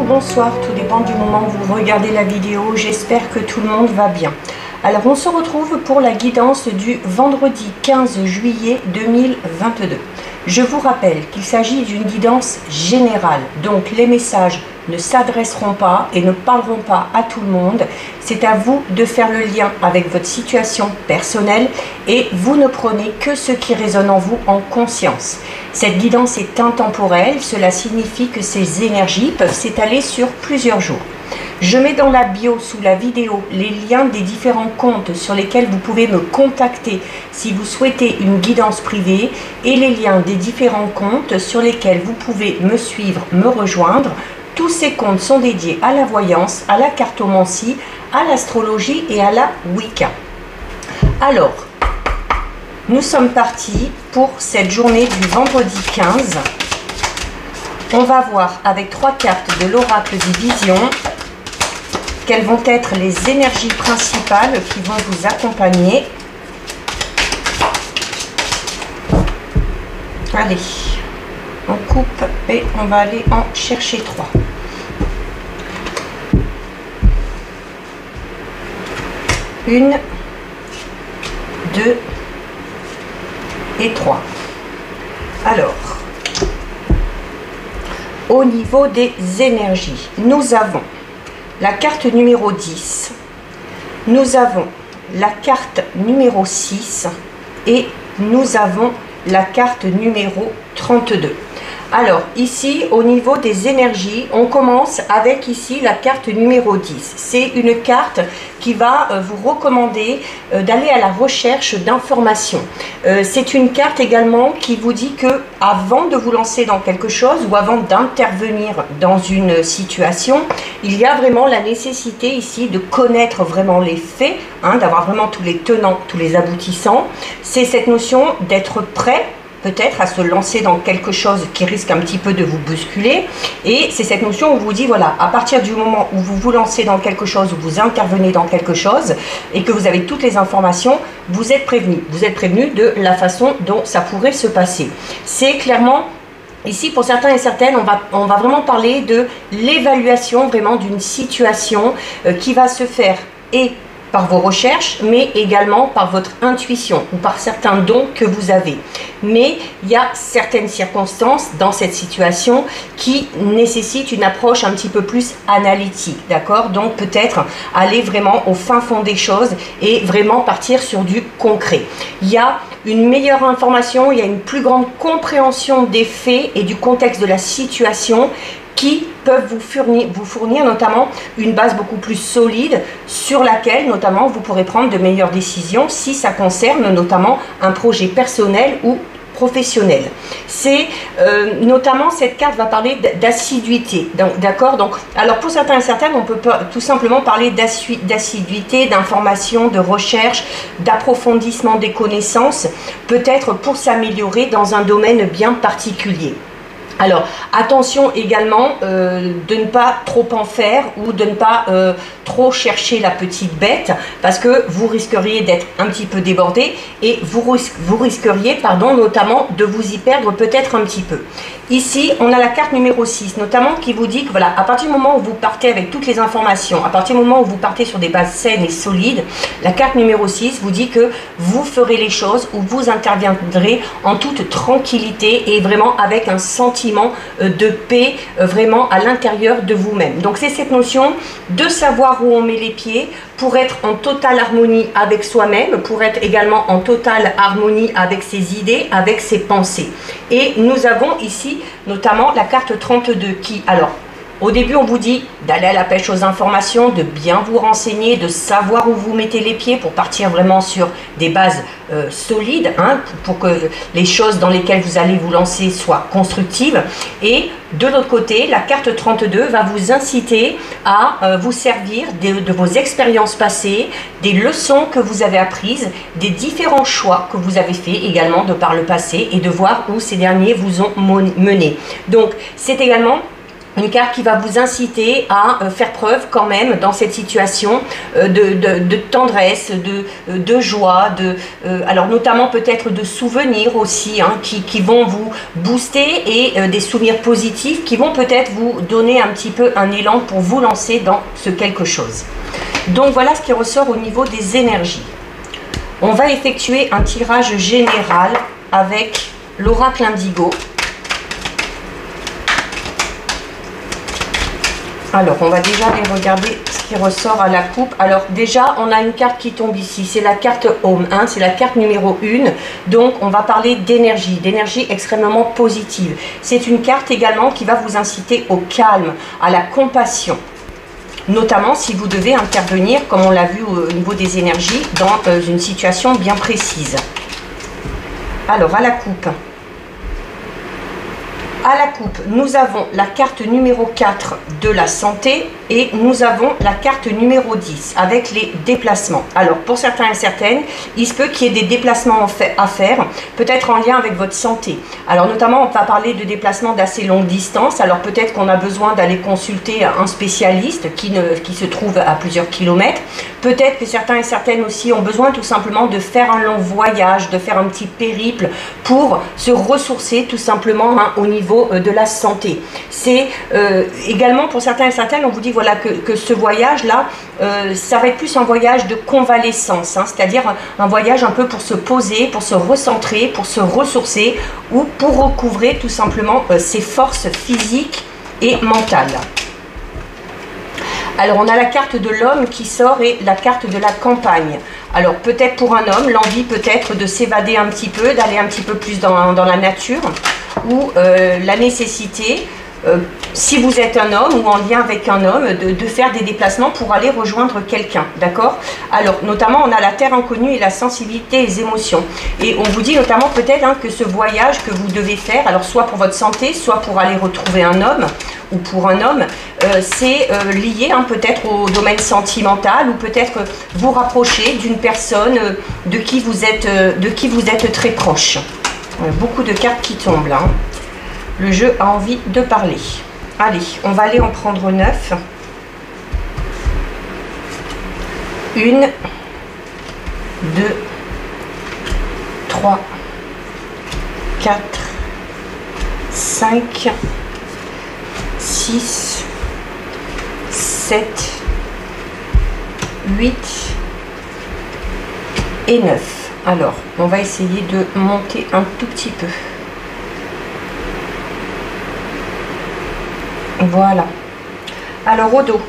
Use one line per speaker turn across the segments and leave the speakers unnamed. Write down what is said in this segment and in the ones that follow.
bonsoir, tout dépend du moment où vous regardez la vidéo. J'espère que tout le monde va bien. Alors on se retrouve pour la guidance du vendredi 15 juillet 2022. Je vous rappelle qu'il s'agit d'une guidance générale, donc les messages ne s'adresseront pas et ne parleront pas à tout le monde. C'est à vous de faire le lien avec votre situation personnelle et vous ne prenez que ce qui résonne en vous en conscience. Cette guidance est intemporelle, cela signifie que ces énergies peuvent s'étaler sur plusieurs jours. Je mets dans la bio sous la vidéo les liens des différents comptes sur lesquels vous pouvez me contacter si vous souhaitez une guidance privée et les liens des différents comptes sur lesquels vous pouvez me suivre, me rejoindre. Tous ces comptes sont dédiés à la voyance, à la cartomancie, à l'astrologie et à la Wicca. Alors, nous sommes partis pour cette journée du vendredi 15. On va voir avec 3 cartes de l'oracle des visions quelles vont être les énergies principales qui vont vous accompagner. Allez, on coupe et on va aller en chercher 3. Une, 2 et 3. Alors, au niveau des énergies, nous avons la carte numéro 10, nous avons la carte numéro 6 et nous avons la carte numéro 32. Alors ici au niveau des énergies, on commence avec ici la carte numéro 10. C'est une carte qui va vous recommander d'aller à la recherche d'informations. C'est une carte également qui vous dit que avant de vous lancer dans quelque chose ou avant d'intervenir dans une situation, il y a vraiment la nécessité ici de connaître vraiment les faits, d'avoir vraiment tous les tenants, tous les aboutissants. C'est cette notion d'être prêt peut-être à se lancer dans quelque chose qui risque un petit peu de vous bousculer, et c'est cette notion où vous dit voilà, à partir du moment où vous vous lancez dans quelque chose, où vous intervenez dans quelque chose et que vous avez toutes les informations, vous êtes prévenu de la façon dont ça pourrait se passer. C'est clairement ici, pour certains et certaines, on va vraiment parler de l'évaluation vraiment d'une situation qui va se faire et par vos recherches, mais également par votre intuition ou par certains dons que vous avez. Mais il y a certaines circonstances dans cette situation qui nécessitent une approche un petit peu plus analytique, d'accord? Donc peut-être aller vraiment au fin fond des choses et vraiment partir sur du concret. Il y a une meilleure information, il y a une plus grande compréhension des faits et du contexte de la situation qui peuvent vous fournir notamment une base beaucoup plus solide sur laquelle notamment vous pourrez prendre de meilleures décisions si ça concerne notamment un projet personnel ou professionnel. C'est notamment cette carte va parler d'assiduité, d'accord? Donc, alors pour certains et certaines, on peut tout simplement parler d'assiduité, d'information, de recherche, d'approfondissement des connaissances, peut-être pour s'améliorer dans un domaine bien particulier. Alors, attention également de ne pas trop en faire ou de ne pas trop chercher la petite bête parce que vous risqueriez d'être un petit peu débordé et vous risqueriez, pardon, notamment de vous y perdre peut-être un petit peu. Ici, on a la carte numéro 6, notamment qui vous dit que voilà, à partir du moment où vous partez avec toutes les informations, à partir du moment où vous partez sur des bases saines et solides, la carte numéro 6 vous dit que vous ferez les choses ou vous interviendrez en toute tranquillité et vraiment avec un sentiment de paix vraiment à l'intérieur de vous-même. Donc c'est cette notion de savoir où on met les pieds pour être en totale harmonie avec soi-même, pour être également en totale harmonie avec ses idées, avec ses pensées. Et nous avons ici notamment la carte 32 qui, alors, au début, on vous dit d'aller à la pêche aux informations, de bien vous renseigner, de savoir où vous mettez les pieds pour partir vraiment sur des bases solides, pour que les choses dans lesquelles vous allez vous lancer soient constructives. Et de l'autre côté, la carte 32 va vous inciter à vous servir de vos expériences passées, des leçons que vous avez apprises, des différents choix que vous avez faits également de par le passé et de voir où ces derniers vous ont mené. Donc, c'est également Une carte qui va vous inciter à faire preuve quand même dans cette situation de tendresse, de joie, alors notamment peut-être de souvenirs aussi hein, qui vont vous booster et des souvenirs positifs qui vont peut-être vous donner un petit peu un élan pour vous lancer dans ce quelque chose. Donc voilà ce qui ressort au niveau des énergies. On va effectuer un tirage général avec l'oracle indigo. Alors, on va déjà aller regarder ce qui ressort à la coupe. Alors, déjà, on a une carte qui tombe ici. C'est la carte Home, hein, c'est la carte numéro 1. Donc, on va parler d'énergie extrêmement positive. C'est une carte également qui va vous inciter au calme, à la compassion. Notamment si vous devez intervenir, comme on l'a vu au niveau des énergies, dans une situation bien précise. Alors, à la coupe. À la coupe, nous avons la carte numéro 4 de la santé et nous avons la carte numéro 10 avec les déplacements. Alors, pour certains et certaines, il se peut qu'il y ait des déplacements à faire, peut-être en lien avec votre santé. Alors, notamment, on va parler de déplacements d'assez longue distance. Alors, peut-être qu'on a besoin d'aller consulter un spécialiste qui se trouve à plusieurs kilomètres. Peut-être que certains et certaines aussi ont besoin tout simplement de faire un long voyage, de faire un petit périple pour se ressourcer tout simplement hein, au niveau de la santé. C'est également pour certains et certaines, on vous dit voilà que ce voyage là, ça va être plus un voyage de convalescence, hein, c'est-à-dire un voyage un peu pour se poser, pour se recentrer, pour se ressourcer ou pour recouvrer tout simplement ses forces physiques et mentales. Alors on a la carte de l'homme qui sort et la carte de la campagne. Alors peut-être pour un homme, l'envie peut-être de s'évader un petit peu, d'aller un petit peu plus dans la nature, ou la nécessité, si vous êtes un homme ou en lien avec un homme, de faire des déplacements pour aller rejoindre quelqu'un, d'accord? Alors, notamment, on a la terre inconnue et la sensibilité et les émotions. Et on vous dit notamment peut-être hein, que ce voyage que vous devez faire, alors soit pour votre santé, soit pour aller retrouver un homme, ou pour un homme, c'est lié hein, peut-être au domaine sentimental, ou peut-être vous rapprocher d'une personne de qui vous êtes très proche. Beaucoup de cartes qui tombent là. Le jeu a envie de parler. Allez, on va aller en prendre 9. 1, 2, 3, 4, 5, 6, 7, 8 et 9. Alors, on va essayer de monter un tout petit peu. Voilà. Alors, au dos.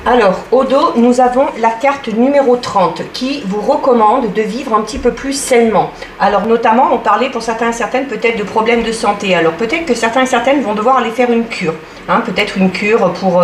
Alors, au dos, nous avons la carte numéro 30 qui vous recommande de vivre un petit peu plus sainement. Alors, notamment, on parlait pour certains et certaines peut-être de problèmes de santé. Alors, peut-être que certains et certaines vont devoir aller faire une cure. Hein, peut-être une cure pour,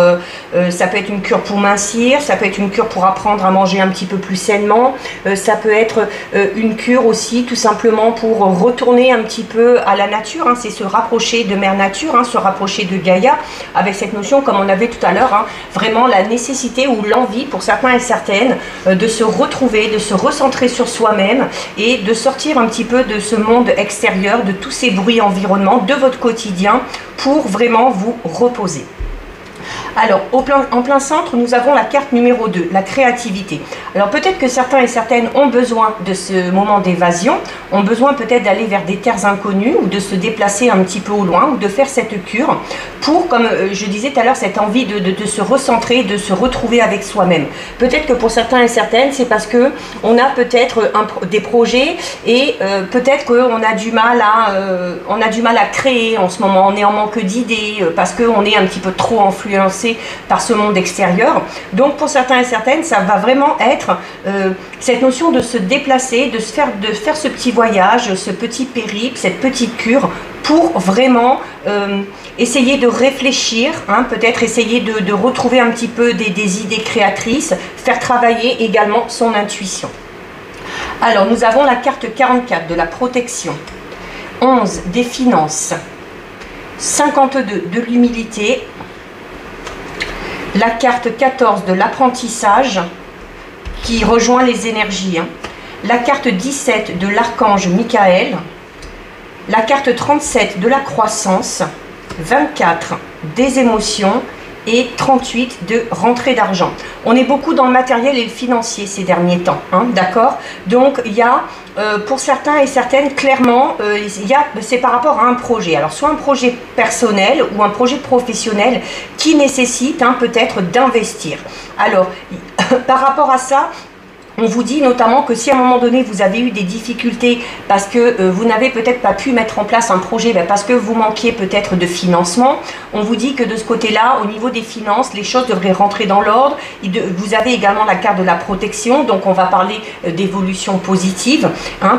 ça peut être une cure pour mincir, ça peut être une cure pour apprendre à manger un petit peu plus sainement, ça peut être une cure aussi tout simplement pour retourner un petit peu à la nature, hein, c'est se rapprocher de Mère Nature, hein, se rapprocher de Gaïa, avec cette notion comme on avait tout à l'heure, hein, vraiment la nécessité ou l'envie pour certains et certaines de se retrouver, de se recentrer sur soi-même et de sortir un petit peu de ce monde extérieur, de tous ces bruits environnants, de votre quotidien pour vraiment vous reposer. Alors, en plein centre, nous avons la carte numéro 2, la créativité. Alors, peut-être que certains et certaines ont besoin de ce moment d'évasion, ont besoin peut-être d'aller vers des terres inconnues ou de se déplacer un petit peu au loin ou de faire cette cure pour, comme je disais tout à l'heure, cette envie de se recentrer, de se retrouver avec soi-même. Peut-être que pour certains et certaines, c'est parce que on a peut-être des projets et peut-être qu'on a du mal à créer en ce moment. On est en manque d'idées parce qu'on est un petit peu trop influencé par ce monde extérieur. Donc pour certains et certaines, ça va vraiment être cette notion de se déplacer, de faire ce petit voyage, ce petit périple, cette petite cure pour vraiment essayer de réfléchir, hein, peut-être essayer de retrouver un petit peu des idées créatrices, faire travailler également son intuition. Alors nous avons la carte 44 de la protection, 11 des finances, 52 de l'humilité, la carte 14 de l'apprentissage qui rejoint les énergies, hein. La carte 17 de l'archange Michael, la carte 37 de la croissance, 24 des émotions et 38 de rentrée d'argent. On est beaucoup dans le matériel et le financier ces derniers temps, hein, d'accord? Donc il y a pour certains et certaines, clairement, c'est par rapport à un projet. Alors soit un projet personnel ou un projet professionnel qui nécessite peut-être d'investir. Alors par rapport à ça, on vous dit notamment que si à un moment donné vous avez eu des difficultés parce que vous n'avez peut-être pas pu mettre en place un projet, parce que vous manquiez peut-être de financement, on vous dit que de ce côté-là, au niveau des finances, les choses devraient rentrer dans l'ordre. Vous avez également la carte de la protection, donc on va parler d'évolution positive,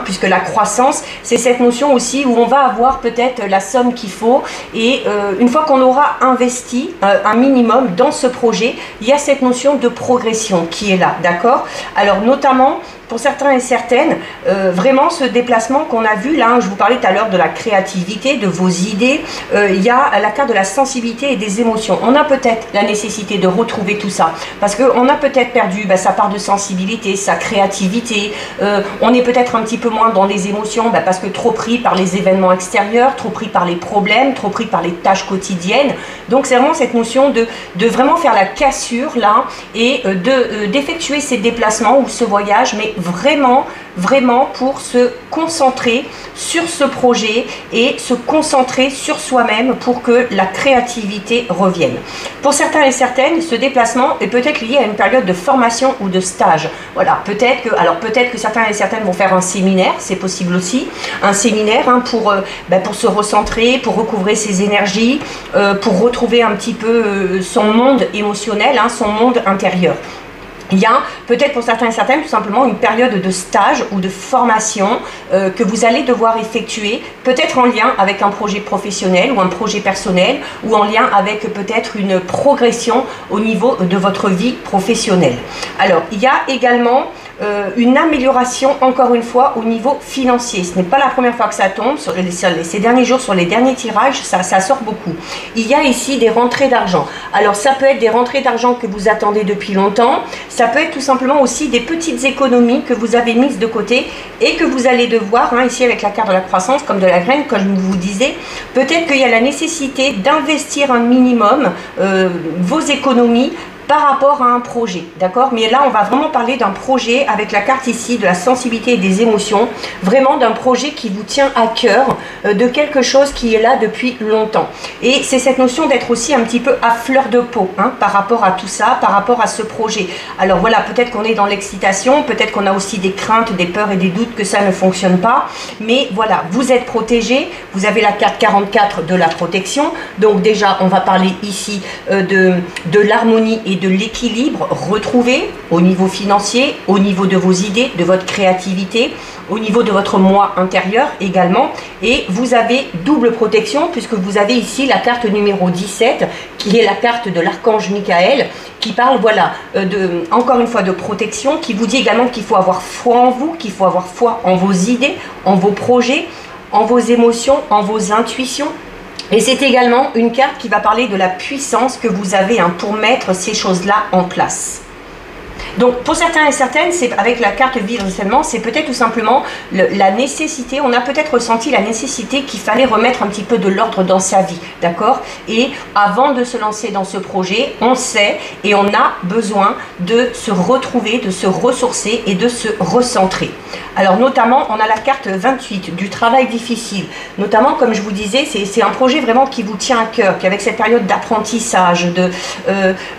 puisque la croissance, c'est cette notion aussi où on va avoir peut-être la somme qu'il faut et une fois qu'on aura investi un minimum dans ce projet, il y a cette notion de progression qui est là, d'accord? Alors notamment pour certains et certaines, vraiment ce déplacement qu'on a vu là, je vous parlais tout à l'heure de la créativité, de vos idées, il y a la carte de la sensibilité et des émotions. On a peut-être la nécessité de retrouver tout ça, parce qu'on a peut-être perdu sa part de sensibilité, sa créativité, on est peut-être un petit peu moins dans les émotions, parce que trop pris par les événements extérieurs, trop pris par les problèmes, trop pris par les tâches quotidiennes. Donc c'est vraiment cette notion de vraiment faire la cassure là, et d'effectuer ces déplacements ou ce voyage, mais vraiment pour se concentrer sur ce projet et se concentrer sur soi-même pour que la créativité revienne. Pour certains et certaines, ce déplacement est peut-être lié à une période de formation ou de stage. Voilà, peut-être que certains et certaines vont faire un séminaire, c'est possible aussi, un séminaire pour se recentrer, pour recouvrer ses énergies, pour retrouver un petit peu son monde émotionnel, son monde intérieur. Il y a peut-être pour certains et certaines tout simplement une période de stage ou de formation que vous allez devoir effectuer, peut-être en lien avec un projet professionnel ou un projet personnel, ou en lien avec peut-être une progression au niveau de votre vie professionnelle. Alors il y a également une amélioration encore une fois au niveau financier. Ce n'est pas la première fois que ça tombe, ces derniers jours, sur les derniers tirages, ça sort beaucoup. Il y a ici des rentrées d'argent. Alors ça peut être des rentrées d'argent que vous attendez depuis longtemps, ça peut être tout simplement aussi des petites économies que vous avez mises de côté et que vous allez devoir, ici avec la carte de la croissance comme de la graine, comme je vous disais, peut-être qu'il y a la nécessité d'investir un minimum vos économies par rapport à un projet, d'accord? Mais là, on va vraiment parler d'un projet avec la carte ici de la sensibilité et des émotions, vraiment d'un projet qui vous tient à cœur, de quelque chose qui est là depuis longtemps. Et c'est cette notion d'être aussi un petit peu à fleur de peau par rapport à tout ça, par rapport à ce projet. Alors voilà, peut-être qu'on est dans l'excitation, peut-être qu'on a aussi des craintes, des peurs et des doutes que ça ne fonctionne pas, mais voilà, vous êtes protégé, vous avez la carte 44 de la protection, donc déjà, on va parler ici de l'harmonie et de l'équilibre retrouvé au niveau financier, au niveau de vos idées, de votre créativité, au niveau de votre moi intérieur également. Et vous avez double protection puisque vous avez ici la carte numéro 17 qui est la carte de l'archange Michael qui parle encore une fois de protection, qui vous dit également qu'il faut avoir foi en vous, qu'il faut avoir foi en vos idées, en vos projets, en vos émotions, en vos intuitions. Et c'est également une carte qui va parler de la puissance que vous avez pour mettre ces choses-là en place. Donc pour certains et certaines, c'est avec la carte vivre seulement, c'est peut-être tout simplement la nécessité, on a peut-être ressenti la nécessité qu'il fallait remettre un petit peu de l'ordre dans sa vie, d'accord? Et avant de se lancer dans ce projet, on sait et on a besoin de se retrouver, de se ressourcer et de se recentrer. Alors notamment, on a la carte 28 du travail difficile. Notamment, comme je vous disais, c'est un projet vraiment qui vous tient à cœur, puis avec cette période d'apprentissage,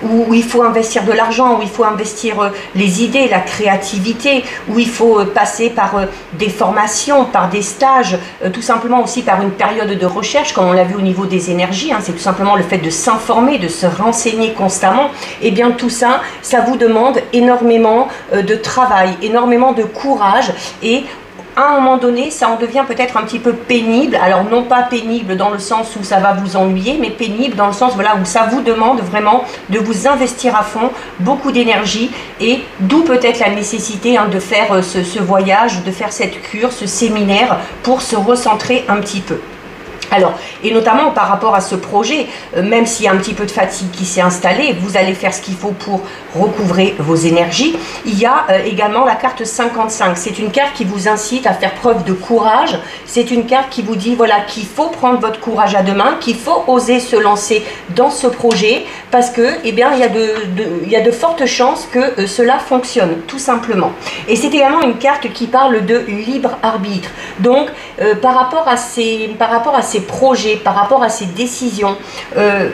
où il faut investir de l'argent, où il faut investir les idées, la créativité, où il faut passer par des formations, par des stages, tout simplement aussi par une période de recherche, comme on l'a vu au niveau des énergies, c'est tout simplement le fait de s'informer, de se renseigner constamment. Et bien tout ça, ça vous demande énormément de travail, énormément de courage. Et à un moment donné, ça en devient peut-être un petit peu pénible. Alors non pas pénible dans le sens où ça va vous ennuyer, mais pénible dans le sens où ça vous demande vraiment de vous investir à fond, beaucoup d'énergie, et d'où peut-être la nécessité de faire ce voyage, de faire cette cure, ce séminaire pour se recentrer un petit peu. Alors, et notamment par rapport à ce projet, même s'il y a un petit peu de fatigue qui s'est installée, vous allez faire ce qu'il faut pour recouvrer vos énergies. Il y a également la carte 55. C'est une carte qui vous incite à faire preuve de courage. C'est une carte qui vous dit voilà, qu'il faut prendre votre courage à deux mains, qu'il faut oser se lancer dans ce projet parce que, eh bien, il y a de fortes chances que cela fonctionne, tout simplement. Et c'est également une carte qui parle de libre arbitre. Donc, par rapport à ces projets, par rapport à ces décisions,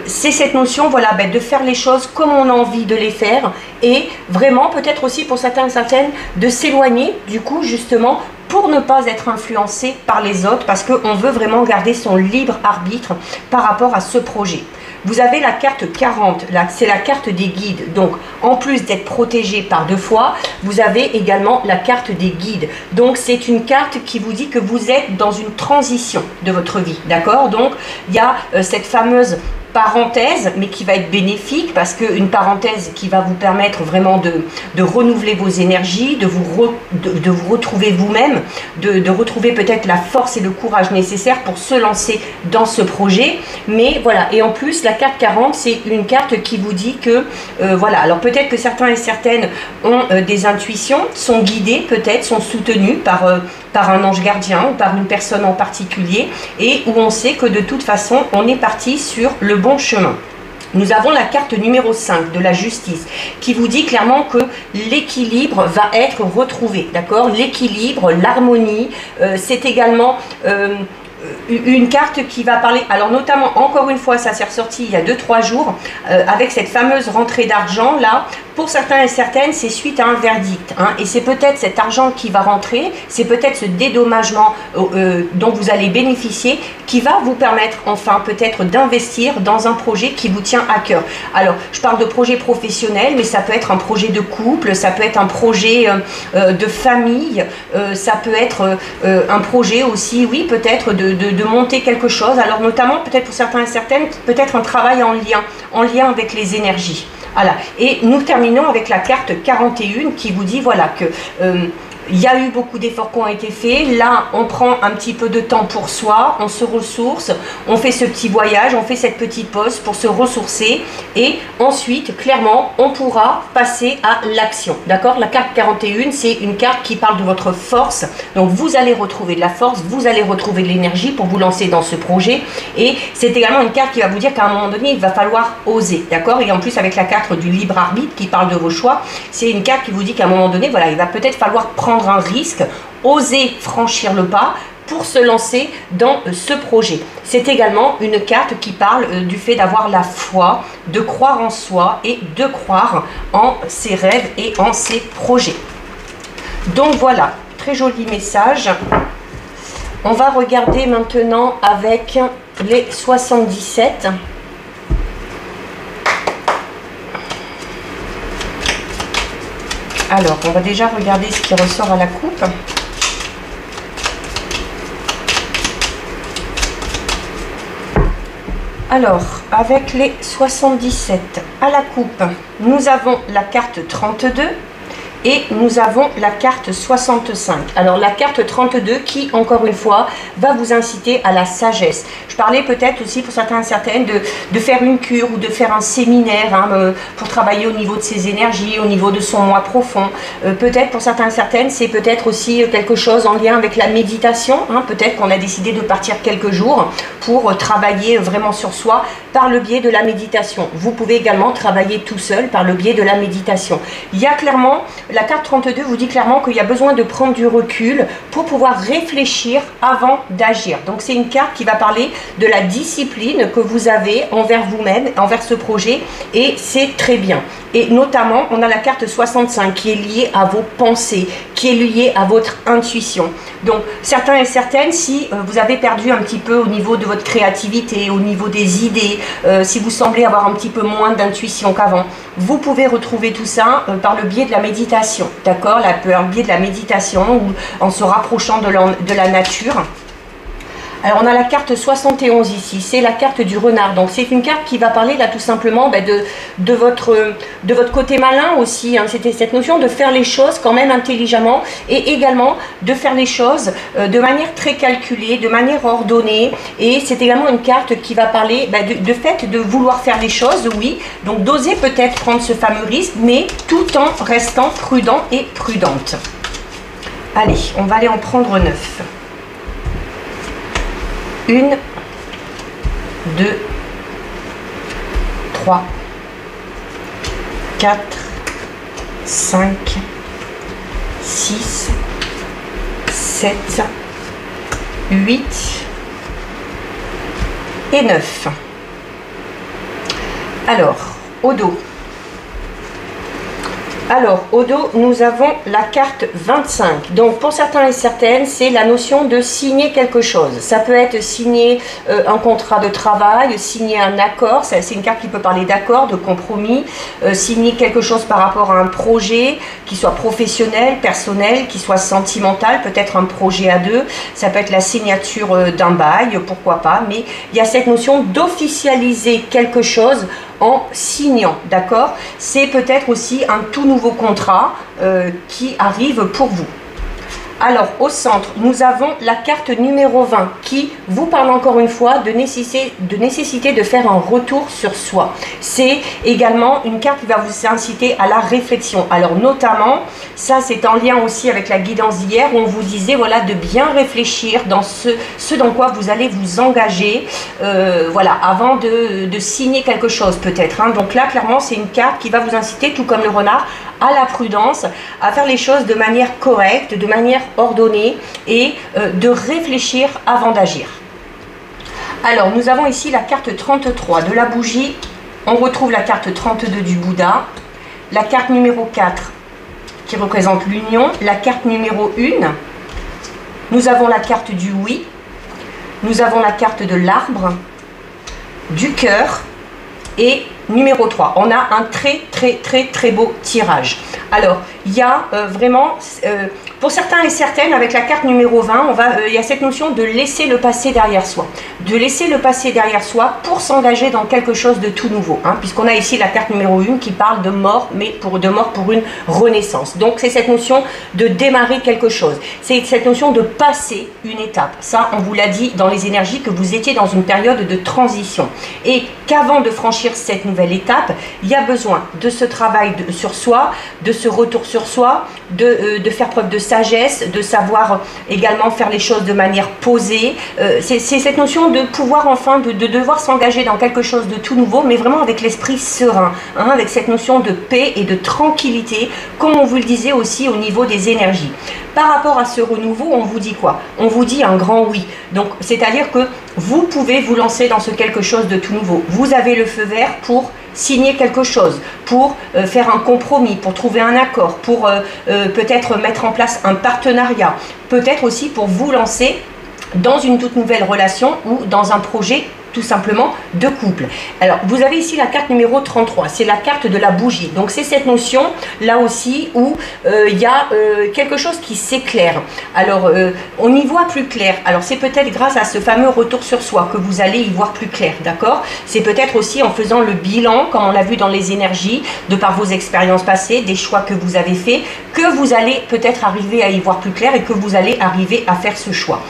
c'est cette notion, voilà, de faire les choses comme on a envie de les faire et vraiment peut-être aussi pour certains et certaines de s'éloigner du coup justement pour ne pas être influencé par les autres parce qu'on veut vraiment garder son libre arbitre par rapport à ce projet. Vous avez la carte 40, c'est la carte des guides. Donc, en plus d'être protégé par deux fois, vous avez également la carte des guides. Donc, c'est une carte qui vous dit que vous êtes dans une transition de votre vie. D'accord? Donc, il y a cette fameuse parenthèse, mais qui va être bénéfique parce qu'une parenthèse qui va vous permettre vraiment de renouveler vos énergies, de vous retrouver vous-même, de retrouver peut-être la force et le courage nécessaires pour se lancer dans ce projet. Mais voilà, et en plus la carte 40, c'est une carte qui vous dit que voilà, alors peut-être que certains et certaines ont des intuitions, sont guidés peut-être, sont soutenus par un ange gardien ou par une personne en particulier et où on sait que de toute façon on est parti sur le bon chemin. Nous avons la carte numéro 5 de la justice qui vous dit clairement que l'équilibre va être retrouvé, d'accord? L'équilibre, l'harmonie, c'est également une carte qui va parler, alors notamment encore une fois ça s'est ressorti il y a 2-3 jours avec cette fameuse rentrée d'argent là, pour certains et certaines c'est suite à un verdict hein, et c'est peut-être cet argent qui va rentrer, c'est peut-être ce dédommagement dont vous allez bénéficier qui va vous permettre enfin peut-être d'investir dans un projet qui vous tient à cœur. Alors je parle de projet professionnel mais ça peut être un projet de couple, ça peut être un projet de famille, ça peut être un projet aussi, oui peut-être de monter quelque chose, alors notamment peut-être pour certains et certaines, peut-être un travail en lien avec les énergies. Voilà. Et nous terminons avec la carte 41 qui vous dit voilà que il y a eu beaucoup d'efforts qui ont été faits. Là, on prend un petit peu de temps pour soi, on se ressource, on fait ce petit voyage, on fait cette petite pause pour se ressourcer. Et ensuite, clairement, on pourra passer à l'action. D'accord? La carte 41, c'est une carte qui parle de votre force. Donc, vous allez retrouver de la force, vous allez retrouver de l'énergie pour vous lancer dans ce projet. Et c'est également une carte qui va vous dire qu'à un moment donné, il va falloir oser. D'accord? Et en plus, avec la carte du libre arbitre qui parle de vos choix, c'est une carte qui vous dit qu'à un moment donné, voilà, il va peut-être falloir prendre un risque, oser franchir le pas pour se lancer dans ce projet. C'est également une carte qui parle du fait d'avoir la foi, de croire en soi et de croire en ses rêves et en ses projets. Donc voilà, très joli message. On va regarder maintenant avec les 77. Alors, on va déjà regarder ce qui ressort à la coupe. Alors, avec les 77 à la coupe, nous avons la carte 32 et nous avons la carte 65. Alors, la carte 32 qui, encore une fois, va vous inciter à la sagesse. Je parlais peut-être aussi pour certains et certaines de faire une cure ou de faire un séminaire hein, pour travailler au niveau de ses énergies, au niveau de son moi profond. Peut-être pour certains et certaines, c'est peut-être aussi quelque chose en lien avec la méditation. Hein, peut-être qu'on a décidé de partir quelques jours pour travailler vraiment sur soi par le biais de la méditation. Vous pouvez également travailler tout seul par le biais de la méditation. Il y a clairement, la carte 32 vous dit clairement qu'il y a besoin de prendre du recul pour pouvoir réfléchir avant d'agir. Donc c'est une carte qui va parler de la discipline que vous avez envers vous-même, envers ce projet, et c'est très bien. Et notamment, on a la carte 65 qui est liée à vos pensées, qui est liée à votre intuition. Donc, certains et certaines, si vous avez perdu un petit peu au niveau de votre créativité, au niveau des idées, si vous semblez avoir un petit peu moins d'intuition qu'avant, vous pouvez retrouver tout ça par le biais de la méditation, d'accord? Par le biais de la méditation ou en se rapprochant de la nature. Alors on a la carte 71 ici, c'est la carte du renard. Donc c'est une carte qui va parler là tout simplement de votre côté malin aussi. Hein. C'était cette notion de faire les choses quand même intelligemment et également de faire les choses de manière très calculée, de manière ordonnée. Et c'est également une carte qui va parler de fait de vouloir faire les choses, oui. Donc d'oser peut-être prendre ce fameux risque, mais tout en restant prudent et prudente. Allez, on va aller en prendre 9. 1, 2, 3, 4, 5, 6, 7, 8 et 9. Alors, au dos. Alors, au dos, nous avons la carte 25. Donc, pour certains et certaines, c'est la notion de signer quelque chose. Ça peut être signer un contrat de travail, signer un accord. C'est une carte qui peut parler d'accord, de compromis. Signer quelque chose par rapport à un projet, qui soit professionnel, personnel, qui soit sentimental, peut-être un projet à deux. Ça peut être la signature d'un bail, pourquoi pas. Mais il y a cette notion d'officialiser quelque chose en signant, d'accord? C'est peut-être aussi un tout nouveau contrat qui arrive pour vous. Alors, au centre, nous avons la carte numéro 20 qui vous parle encore une fois de nécessité de faire un retour sur soi. C'est également une carte qui va vous inciter à la réflexion. Alors, notamment, ça c'est en lien aussi avec la guidance d'hier où on vous disait voilà, de bien réfléchir dans ce dans quoi vous allez vous engager voilà, avant de signer quelque chose peut-être. Hein. Donc là, clairement, c'est une carte qui va vous inciter, tout comme le renard, à la prudence, à faire les choses de manière correcte, de manière ordonnée et de réfléchir avant d'agir. Alors, nous avons ici la carte 33 de la bougie. On retrouve la carte 32 du Bouddha. La carte numéro 4 qui représente l'union. La carte numéro 1. Nous avons la carte du oui. Nous avons la carte de l'arbre, du cœur et numéro 3. On a un très beau tirage. Alors, il y a vraiment, pour certains et certaines, avec la carte numéro 20, il y a cette notion de laisser le passé derrière soi. De laisser le passé derrière soi pour s'engager dans quelque chose de tout nouveau. Hein, puisqu'on a ici la carte numéro 1 qui parle de mort, mais de mort pour une renaissance. Donc, c'est cette notion de démarrer quelque chose. C'est cette notion de passer une étape. Ça, on vous l'a dit dans les énergies que vous étiez dans une période de transition. Et qu'avant de franchir cette nouvelle étape, il y a besoin de ce travail sur soi, de ce retour sur soi, de faire preuve de sagesse, de savoir également faire les choses de manière posée. C'est cette notion de pouvoir enfin, de devoir s'engager dans quelque chose de tout nouveau, mais vraiment avec l'esprit serein, hein, avec cette notion de paix et de tranquillité, comme on vous le disait aussi au niveau des énergies. Par rapport à ce renouveau, on vous dit quoi? On vous dit un grand oui. Donc, c'est-à-dire que vous pouvez vous lancer dans ce quelque chose de tout nouveau. Vous avez le feu vert pour signer quelque chose, pour faire un compromis, pour trouver un accord, pour peut-être mettre en place un partenariat, peut-être aussi pour vous lancer dans une toute nouvelle relation ou dans un projet tout simplement de couple. Alors, vous avez ici la carte numéro 33, c'est la carte de la bougie. Donc, c'est cette notion, là aussi, où il y a quelque chose qui s'éclaire. Alors, on y voit plus clair. Alors, c'est peut-être grâce à ce fameux retour sur soi que vous allez y voir plus clair, d'accord? C'est peut-être aussi en faisant le bilan, comme on l'a vu dans les énergies, de par vos expériences passées, des choix que vous avez faits, que vous allez peut-être arriver à y voir plus clair et que vous allez arriver à faire ce choix.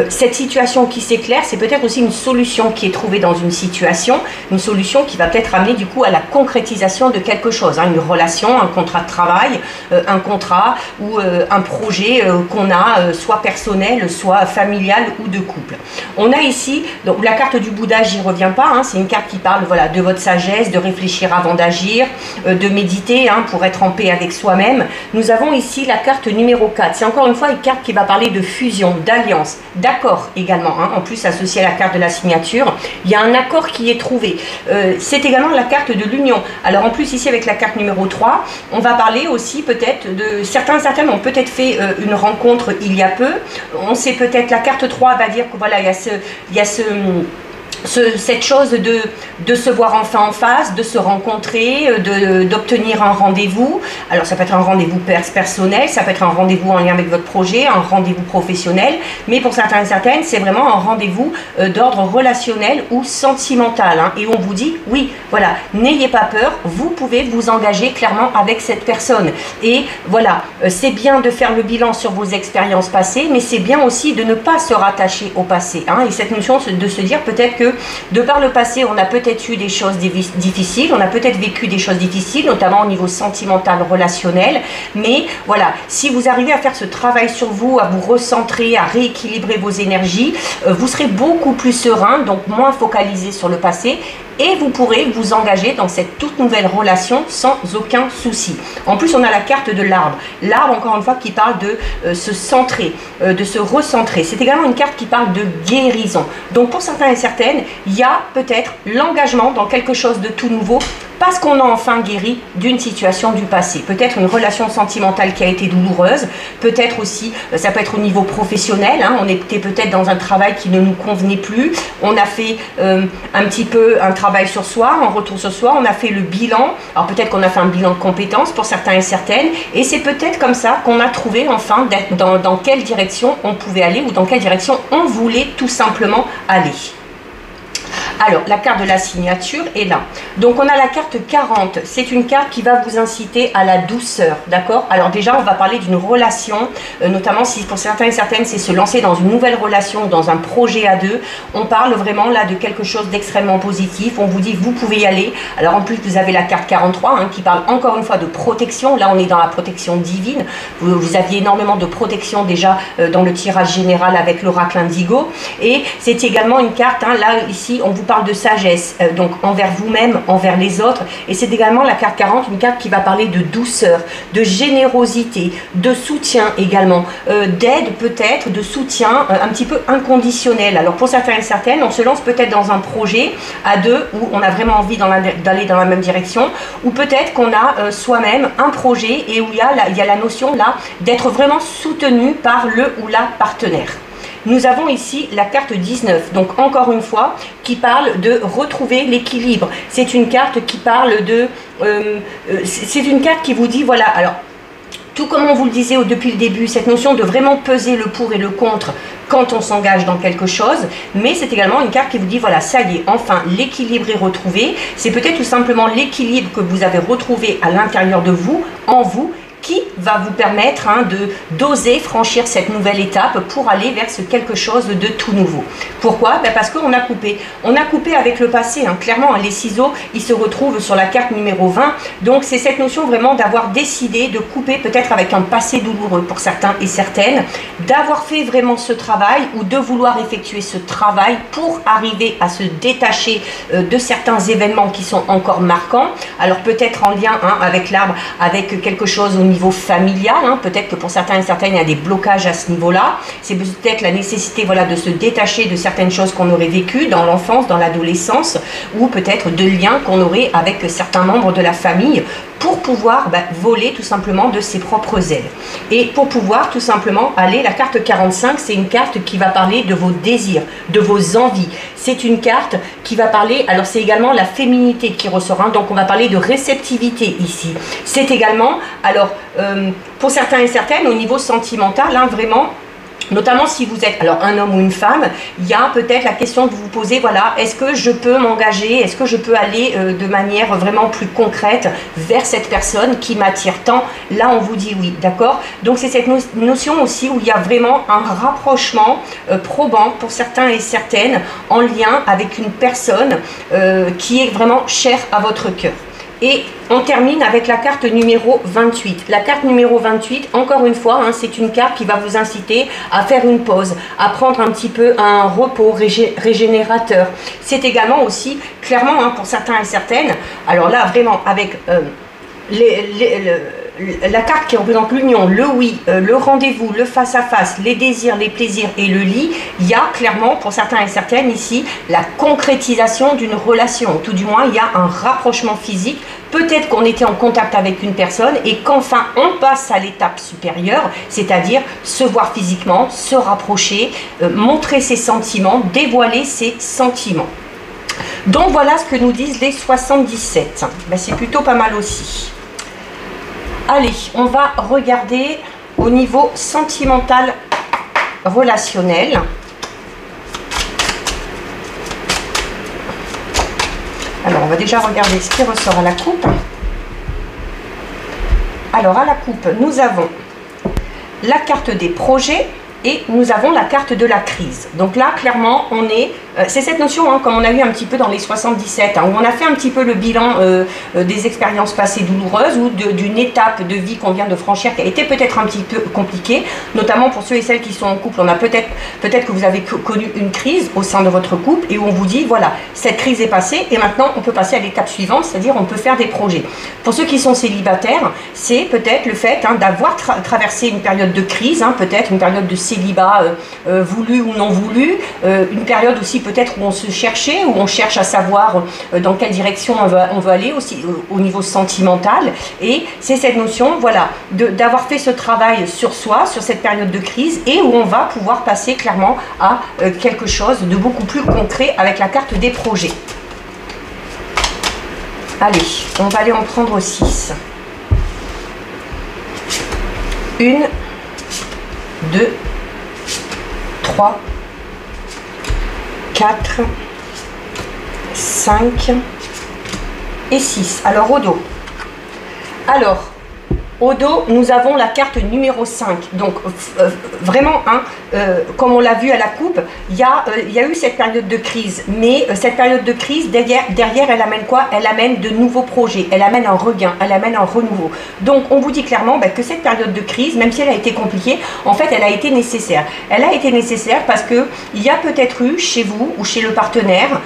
Cette situation qui s'éclaire, c'est peut-être aussi une solution qui est trouver dans une situation, une solution qui va peut-être amener du coup à la concrétisation de quelque chose, hein, une relation, un contrat de travail, un contrat ou un projet qu'on a, soit personnel, soit familial ou de couple. On a ici, donc la carte du Bouddha, j'y reviens pas, hein, c'est une carte qui parle voilà, de votre sagesse, de réfléchir avant d'agir, de méditer hein, pour être en paix avec soi-même. Nous avons ici la carte numéro 4, c'est encore une fois une carte qui va parler de fusion, d'alliance, d'accord également, hein, en plus associée à la carte de la signature. Il y a un accord qui est trouvé. C'est également la carte de l'union. Alors en plus ici avec la carte numéro 3, on va parler aussi peut-être de certaines ont peut-être fait une rencontre il y a peu. On sait peut-être la carte 3 va dire que voilà, il y a cette chose de se voir enfin en face, de se rencontrer, d'obtenir un rendez-vous. Alors ça peut être un rendez-vous personnel, ça peut être un rendez-vous en lien avec votre projet, un rendez-vous professionnel, mais pour certains et certaines, c'est vraiment un rendez-vous d'ordre relationnel ou sentimental, hein, et on vous dit, oui, voilà, n'ayez pas peur, vous pouvez vous engager clairement avec cette personne. Et voilà, c'est bien de faire le bilan sur vos expériences passées, mais c'est bien aussi de ne pas se rattacher au passé, hein, et cette notion de se dire peut-être que de par le passé, on a peut-être eu des choses difficiles, on a peut-être vécu des choses difficiles, notamment au niveau sentimental, relationnel, mais voilà, si vous arrivez à faire ce travail sur vous, à vous recentrer, à rééquilibrer vos énergies, vous serez beaucoup plus serein, donc moins focalisé sur le passé, et vous pourrez vous engager dans cette toute nouvelle relation sans aucun souci. En plus, on a la carte de l'arbre. L'arbre, encore une fois, qui parle de se centrer, de se recentrer. C'est également une carte qui parle de guérison. Donc, pour certains et certaines, il y a peut-être l'engagement dans quelque chose de tout nouveau parce qu'on a enfin guéri d'une situation du passé. Peut-être une relation sentimentale qui a été douloureuse, peut-être aussi, ça peut être au niveau professionnel, hein, on était peut-être dans un travail qui ne nous convenait plus, on a fait un petit peu un travail sur soi, un retour sur soi, on a fait le bilan, alors peut-être qu'on a fait un bilan de compétences pour certains et certaines, et c'est peut-être comme ça qu'on a trouvé enfin dans quelle direction on pouvait aller ou dans quelle direction on voulait tout simplement aller. Alors, la carte de la signature est là. Donc, on a la carte 40. C'est une carte qui va vous inciter à la douceur, d'accord? Alors déjà, on va parler d'une relation, notamment si pour certains et certaines, c'est se lancer dans une nouvelle relation, dans un projet à deux. On parle vraiment là de quelque chose d'extrêmement positif. On vous dit, vous pouvez y aller. Alors, en plus, vous avez la carte 43 hein, qui parle encore une fois de protection. Là, on est dans la protection divine. Vous aviez énormément de protection déjà dans le tirage général avec l'oracle indigo. Et c'est également une carte, hein, là, ici, on vous parle de sagesse, donc envers vous-même, envers les autres, et c'est également la carte 40, une carte qui va parler de douceur, de générosité, de soutien également, d'aide peut-être, de soutien un petit peu inconditionnel. Alors pour certains et certaines, on se lance peut-être dans un projet à deux où on a vraiment envie d'aller dans la même direction, ou peut-être qu'on a soi-même un projet et où il y a la notion là d'être vraiment soutenu par le ou la partenaire. Nous avons ici la carte 19, donc encore une fois, qui parle de retrouver l'équilibre. C'est une carte qui parle de... c'est une carte qui vous dit, voilà, alors, tout comme on vous le disait depuis le début, cette notion de vraiment peser le pour et le contre quand on s'engage dans quelque chose, mais c'est également une carte qui vous dit, voilà, ça y est, enfin, l'équilibre est retrouvé. C'est peut-être tout simplement l'équilibre que vous avez retrouvé à l'intérieur de vous, en vous, qui va vous permettre hein, d'oser franchir cette nouvelle étape pour aller vers quelque chose de tout nouveau. Pourquoi? Ben parce qu'on a coupé. On a coupé avec le passé. Hein. Clairement, les ciseaux, ils se retrouvent sur la carte numéro 20. Donc, c'est cette notion vraiment d'avoir décidé de couper peut-être avec un passé douloureux pour certains et certaines, d'avoir fait vraiment ce travail ou de vouloir effectuer ce travail pour arriver à se détacher de certains événements qui sont encore marquants. Alors, peut-être en lien hein, avec l'arbre, avec quelque chose au niveau familial, hein. Peut-être que pour certains et certaines, il y a des blocages à ce niveau-là. C'est peut-être la nécessité voilà, de se détacher de certaines choses qu'on aurait vécues dans l'enfance, dans l'adolescence, ou peut-être de liens qu'on aurait avec certains membres de la famille pour pouvoir voler tout simplement de ses propres ailes. Et pour pouvoir tout simplement aller, la carte 45, c'est une carte qui va parler de vos désirs, de vos envies. C'est une carte qui va parler, alors c'est également la féminité qui ressort, hein, donc on va parler de réceptivité ici. C'est également, alors pour certains et certaines, au niveau sentimental, hein, vraiment, notamment si vous êtes alors un homme ou une femme, il y a peut-être la question de vous poser, voilà, est-ce que je peux m'engager, est-ce que je peux aller de manière vraiment plus concrète vers cette personne qui m'attire tant? Là, on vous dit oui, d'accord? Donc, c'est cette notion aussi où il y a vraiment un rapprochement probant pour certains et certaines en lien avec une personne qui est vraiment chère à votre cœur. Et on termine avec la carte numéro 28. La carte numéro 28, encore une fois, hein, c'est une carte qui va vous inciter à faire une pause, à prendre un petit peu un repos régénérateur. C'est également aussi, clairement, hein, pour certains et certaines, alors là, vraiment, avec la carte qui représente l'union, le oui, le rendez-vous, le face-à-face, les désirs, les plaisirs et le lit, il y a clairement pour certains et certaines ici la concrétisation d'une relation. Tout du moins, il y a un rapprochement physique. Peut-être qu'on était en contact avec une personne et qu'enfin on passe à l'étape supérieure, c'est-à-dire se voir physiquement, se rapprocher, montrer ses sentiments, dévoiler ses sentiments. Donc voilà ce que nous disent les 77. Ben, c'est plutôt pas mal aussi. Allez, on va regarder au niveau sentimental relationnel. Alors, on va déjà regarder ce qui ressort à la coupe. Alors, à la coupe, nous avons la carte des projets et nous avons la carte de la crise. Donc là, clairement, on est... c'est cette notion, hein, comme on a eu un petit peu dans les 77, hein, où on a fait un petit peu le bilan des expériences passées douloureuses ou d'une étape de vie qu'on vient de franchir qui a été peut-être un petit peu compliquée, notamment pour ceux et celles qui sont en couple. On a peut-être que vous avez connu une crise au sein de votre couple et où on vous dit, voilà, cette crise est passée et maintenant on peut passer à l'étape suivante, c'est-à-dire on peut faire des projets. Pour ceux qui sont célibataires, c'est peut-être le fait d'avoir traversé une période de crise, hein, peut-être une période de célibat voulu ou non voulu, une période aussi peut-être où on se cherchait, où on cherche à savoir dans quelle direction on veut aller aussi au niveau sentimental. Et c'est cette notion, voilà, d'avoir fait ce travail sur soi, sur cette période de crise, et où on va pouvoir passer clairement à quelque chose de beaucoup plus concret avec la carte des projets. Allez, on va aller en prendre 6. 1, 2, 3, 4, 5 et 6. Alors au dos. Alors, au dos, nous avons la carte numéro 5. Donc, vraiment, hein, comme on l'a vu à la coupe, il y a eu cette période de crise. Mais cette période de crise, derrière, elle amène quoi? Elle amène de nouveaux projets. Elle amène un regain. Elle amène un renouveau. Donc, on vous dit clairement que cette période de crise, même si elle a été compliquée, en fait, elle a été nécessaire. Elle a été nécessaire parce qu'il y a peut-être eu chez vous ou chez le partenaire,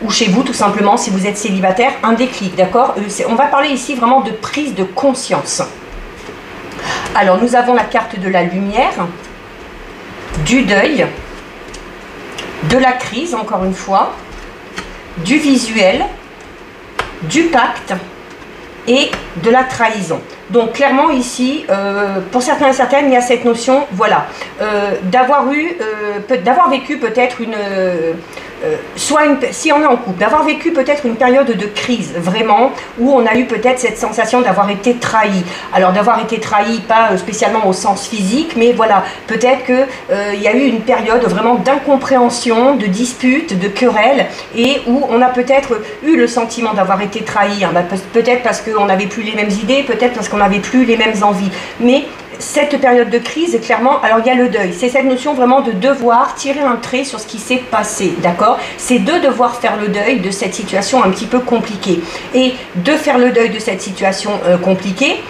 ou chez vous tout simplement, si vous êtes célibataire, un déclic, d'accord? On va parler ici vraiment de prise de conscience. Alors, nous avons la carte de la lumière, du deuil, de la crise, encore une fois, du visuel, du pacte et de la trahison. Donc, clairement, ici, pour certains et certaines, il y a cette notion, voilà, d'avoir vécu peut-être une... si on est en couple, d'avoir vécu peut-être une période de crise, vraiment, où on a eu peut-être cette sensation d'avoir été trahi. Alors, d'avoir été trahi, pas spécialement au sens physique, mais voilà, peut-être qu'il y a eu une période vraiment d'incompréhension, de dispute, de querelle, et où on a peut-être eu le sentiment d'avoir été trahi, hein, peut-être parce qu'on n'avait plus les mêmes idées, peut-être parce qu'on n'avait plus les mêmes envies, mais cette période de crise, clairement, alors il y a le deuil, c'est cette notion vraiment de devoir tirer un trait sur ce qui s'est passé, d'accord? C'est de devoir faire le deuil de cette situation un petit peu compliquée. Et de faire le deuil de cette situation compliquée,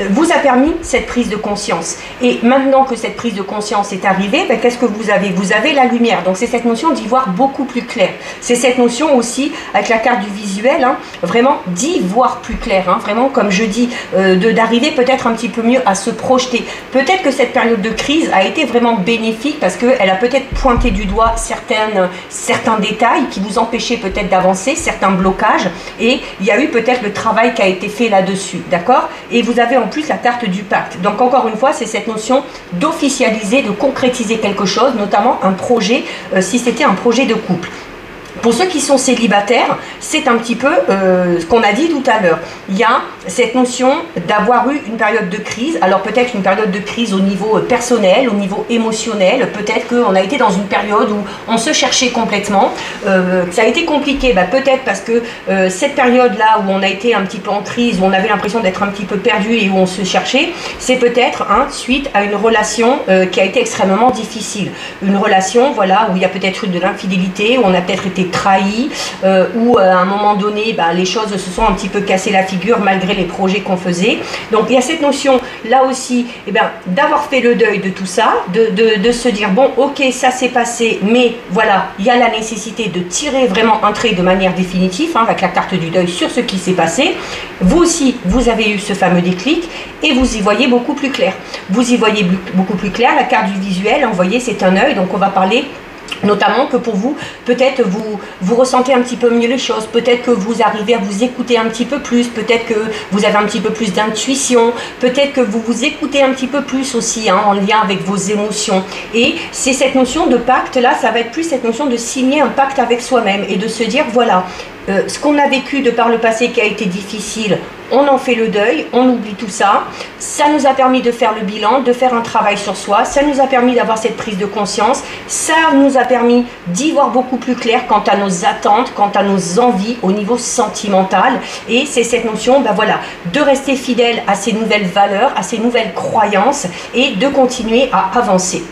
vous a permis cette prise de conscience. Et maintenant que cette prise de conscience est arrivée, qu'est-ce que vous avez? Vous avez la lumière. Donc c'est cette notion d'y voir beaucoup plus clair. C'est cette notion aussi, avec la carte du visuel, hein, vraiment d'y voir plus clair. Hein, vraiment, comme je dis, d'arriver peut-être un petit peu mieux à se projeter. Peut-être que cette période de crise a été vraiment bénéfique parce qu'elle a peut-être pointé du doigt certains détails qui vous empêchaient peut-être d'avancer, certains blocages. Et il y a eu peut-être le travail qui a été fait là-dessus. D'accord? Et vous avez en plus la carte du pacte. Donc encore une fois, c'est cette notion d'officialiser, de concrétiser quelque chose, notamment un projet, si c'était un projet de couple. Pour ceux qui sont célibataires, c'est un petit peu ce qu'on a dit tout à l'heure. Il y a cette notion d'avoir eu une période de crise. Alors peut-être une période de crise au niveau personnel, au niveau émotionnel. Peut-être qu'on a été dans une période où on se cherchait complètement. Ça a été compliqué, peut-être parce que cette période-là où on a été un petit peu en crise, où on avait l'impression d'être un petit peu perdu et où on se cherchait, c'est peut-être suite à une relation qui a été extrêmement difficile. Une relation, voilà, où il y a peut-être eu de l'infidélité, où on a peut-être été trahi, où à un moment donné les choses se sont un petit peu cassées la figure malgré les projets qu'on faisait. Donc il y a cette notion là aussi d'avoir fait le deuil de tout ça, de se dire bon ok ça s'est passé, mais voilà il y a la nécessité de tirer vraiment un trait de manière définitive avec la carte du deuil sur ce qui s'est passé. Vous aussi vous avez eu ce fameux déclic et vous y voyez beaucoup plus clair. Vous y voyez beaucoup plus clair. La carte du visuel, vous voyez c'est un œil, donc on va parler Notamment que pour vous, peut-être vous ressentez un petit peu mieux les choses, peut-être que vous arrivez à vous écouter un petit peu plus, peut-être que vous avez un petit peu plus d'intuition, peut-être que vous vous écoutez un petit peu plus aussi en lien avec vos émotions. Et c'est cette notion de pacte là, ça va être plus cette notion de signer un pacte avec soi-même et de se dire voilà, ce qu'on a vécu de par le passé qui a été difficile, on en fait le deuil, on oublie tout ça. Ça nous a permis de faire le bilan, de faire un travail sur soi. Ça nous a permis d'avoir cette prise de conscience. Ça nous a permis d'y voir beaucoup plus clair quant à nos attentes, quant à nos envies au niveau sentimental. Et c'est cette notion, ben voilà, de rester fidèle à ces nouvelles valeurs, à ces nouvelles croyances et de continuer à avancer.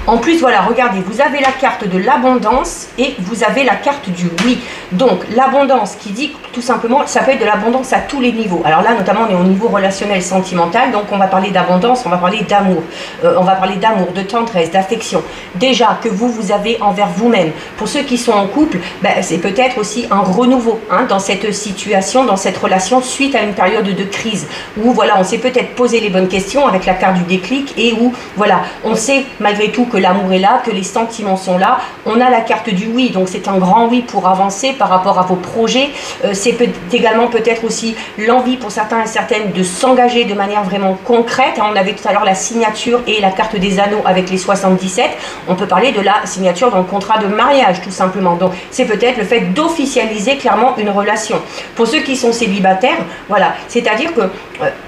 En plus, voilà, regardez, vous avez la carte de l'abondance et vous avez la carte du oui. Donc, l'abondance qui dit tout simplement, ça peut être de l'abondance à tous les niveaux. Alors là, notamment, on est au niveau relationnel, sentimental. Donc, on va parler d'abondance, on va parler d'amour. On va parler d'amour, de tendresse, d'affection. Déjà, que vous avez envers vous-même. Pour ceux qui sont en couple, ben, c'est peut-être aussi un renouveau dans cette situation, dans cette relation, suite à une période de crise. Où, voilà, on s'est peut-être posé les bonnes questions avec la carte du déclic et où, voilà, on sait malgré tout que l'amour est là, que les sentiments sont là. On a la carte du oui, donc c'est un grand oui pour avancer par rapport à vos projets. C'est également peut-être aussi l'envie pour certains et certaines de s'engager de manière vraiment concrète. On avait tout à l'heure la signature et la carte des anneaux avec les 77. On peut parler de la signature dans le contrat de mariage tout simplement. Donc c'est peut-être le fait d'officialiser clairement une relation. Pour ceux qui sont célibataires, voilà, c'est-à-dire que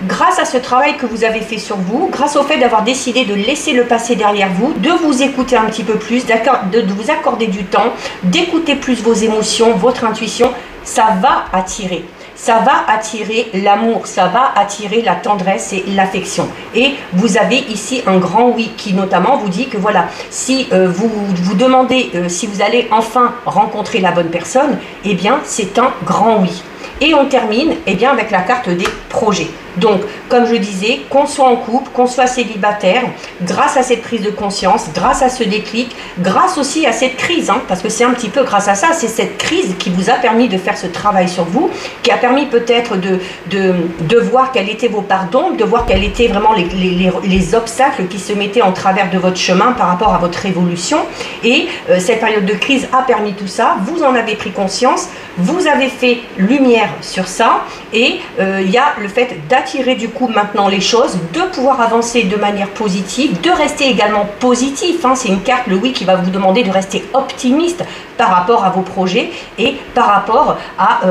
grâce à ce travail que vous avez fait sur vous, grâce au fait d'avoir décidé de laisser le passé derrière vous, de vous écouter un petit peu plus, de vous accorder du temps, d'écouter plus vos émotions, votre intuition, ça va attirer. Ça va attirer l'amour, ça va attirer la tendresse et l'affection. Et vous avez ici un grand oui qui notamment vous dit que voilà, si vous vous demandez si vous allez enfin rencontrer la bonne personne, eh bien c'est un grand oui. Et on termine bien, avec la carte des projets. Donc, comme je disais, qu'on soit en couple, qu'on soit célibataire, grâce à cette prise de conscience, grâce à ce déclic, grâce aussi à cette crise, parce que c'est un petit peu grâce à ça, c'est cette crise qui vous a permis de faire ce travail sur vous, qui a permis peut-être de voir quels étaient vos parts d'ombre, de voir quels étaient vraiment les obstacles qui se mettaient en travers de votre chemin par rapport à votre évolution. Et cette période de crise a permis tout ça, vous en avez pris conscience, vous avez fait lumière sur ça, et il y a le fait d'attirer du coup maintenant les choses, de pouvoir avancer de manière positive, de rester également positif. C'est une carte, le oui, qui va vous demander de rester optimiste par rapport à vos projets et par rapport à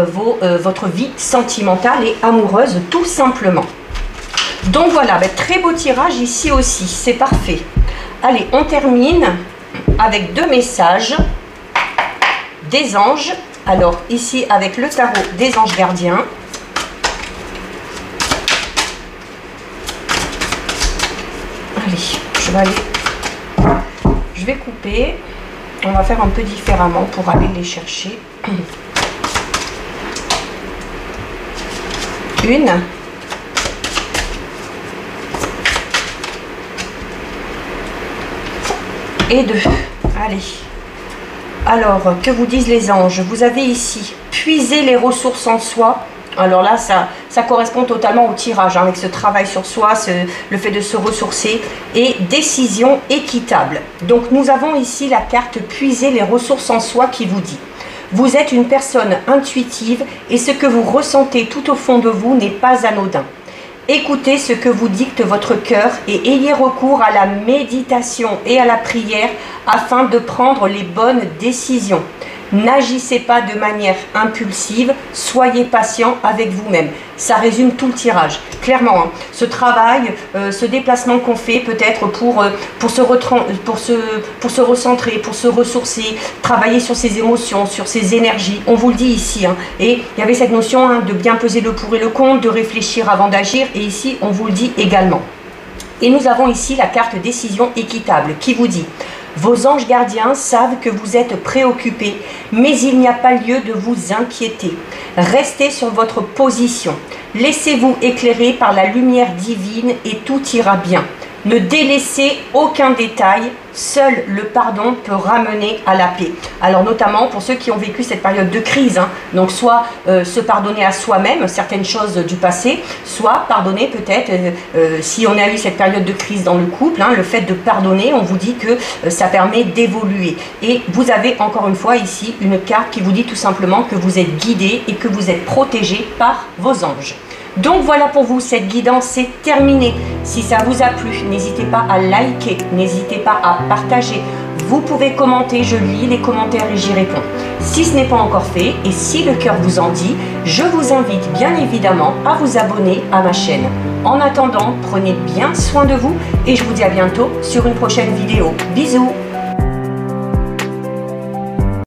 votre vie sentimentale et amoureuse tout simplement. Donc voilà, très beau tirage ici aussi, c'est parfait. Allez, on termine avec deux messages des anges. Alors ici avec le tarot des anges gardiens. Allez, je vais couper. On va faire un peu différemment pour aller les chercher. Une. Et deux. Allez. Alors, que vous disent les anges? Vous avez ici, puiser les ressources en soi. Alors là, ça correspond totalement au tirage, avec ce travail sur soi, le fait de se ressourcer, et décision équitable. Donc nous avons ici la carte puiser les ressources en soi qui vous dit: vous êtes une personne intuitive et ce que vous ressentez tout au fond de vous n'est pas anodin. Écoutez ce que vous dicte votre cœur et ayez recours à la méditation et à la prière afin de prendre les bonnes décisions. N'agissez pas de manière impulsive, soyez patient avec vous-même. Ça résume tout le tirage. Clairement, ce travail, ce déplacement qu'on fait peut-être pour se recentrer, pour se ressourcer, travailler sur ses émotions, sur ses énergies. On vous le dit ici. Et il y avait cette notion de bien peser le pour et le contre, de réfléchir avant d'agir. Et ici, on vous le dit également. Et nous avons ici la carte décision équitable qui vous dit: vos anges gardiens savent que vous êtes préoccupés, mais il n'y a pas lieu de vous inquiéter. Restez sur votre position. Laissez-vous éclairer par la lumière divine et tout ira bien. Ne délaissez aucun détail. Seul le pardon peut ramener à la paix. Alors notamment pour ceux qui ont vécu cette période de crise, hein. Donc soit se pardonner à soi-même certaines choses du passé, soit pardonner peut-être si on a eu cette période de crise dans le couple, hein, le fait de pardonner, on vous dit que ça permet d'évoluer. Et vous avez encore une fois ici une carte qui vous dit tout simplement que vous êtes guidé et que vous êtes protégé par vos anges. Donc voilà pour vous, cette guidance est terminée. Si ça vous a plu, n'hésitez pas à liker, n'hésitez pas à partager. Vous pouvez commenter, je lis les commentaires et j'y réponds. Si ce n'est pas encore fait et si le cœur vous en dit, je vous invite bien évidemment à vous abonner à ma chaîne. En attendant, prenez bien soin de vous et je vous dis à bientôt sur une prochaine vidéo. Bisous!